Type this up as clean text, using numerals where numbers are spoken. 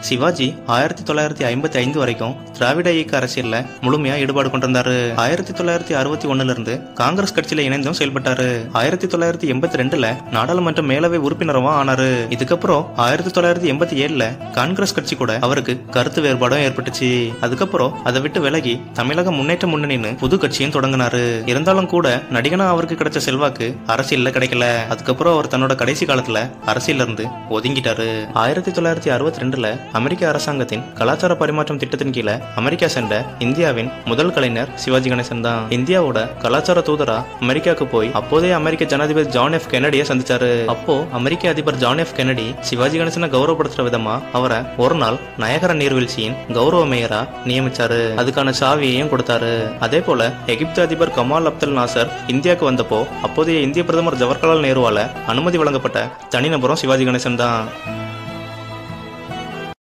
சிவாஜி 1955 வரைக்கும் திராவிட இயக்க அரசியல்ல முழுமையா ஈடுபாடு கொண்டிருந்தாரு. 1961 இருந்து காங்கிரஸ் கட்சியில இணைந்தும் செயல்பட்டாரு. 1982 நாடாளுமன்ற மேலவை உறுப்பினரமா ஆனாரு. இதுக்கப்புறம் 1987 காங்கிரஸ் கட்சி கூட அவருக்கு கருத்து வேறுபாடும் ஏற்பட்டுச்சு. அதுக்கப்புறம் அதை விட்டு விலகி தமிழக முன்னேற்ற முன்னணின்னு புது கட்சியும் தொடங்கினாரு. இருந்தாலும் கூட நடிகனா அவருக்கு கிடைச்ச செல்வாக்கு அரசியல்ல கிடைக்கல. அதுக்கப்புறம் அவர் தன்னோட கடைசி காலத்துல அரசியல்ல இருந்து ஒதுங்கிட்டாரு. 1962 அமெரிக்க அரசாங்கத்தின் கலாச்சார பரிமாற்றம் திட்டத்தின் கீழே அமெரிக்கா சென்ற இந்தியாவின் முதல் கலைஞர் சிவாஜி கணேசன் தான். இந்தியாவோட கலாச்சார தூதரா அமெரிக்காவுக்கு போய் அப்போதைய அமெரிக்க ஜனாதிபதி ஜான் எஃப் கென்னடியை சந்திச்சாரு. அப்போ அமெரிக்க அதிபர் ஜான் எஃப் கென்னடி சிவாஜி கணேசனை கௌரவப்படுத்துற விதமா அவரை ஒரு நாள் நயகர நீர்வீழ்ச்சியின் கௌரவ மேயரா நியமிச்சாரு. அதுக்கான சாவியையும் கொடுத்தாரு. அதே போல எகிப்து அதிபர் கமால் அப்தல் நாசர் இந்தியாவுக்கு வந்தப்போ அப்போதைய இந்திய பிரதமர் ஜவஹர்லால் நேருவால அனுமதி வழங்கப்பட்ட தனிநபரும் சிவாஜி கணேசன் தான்.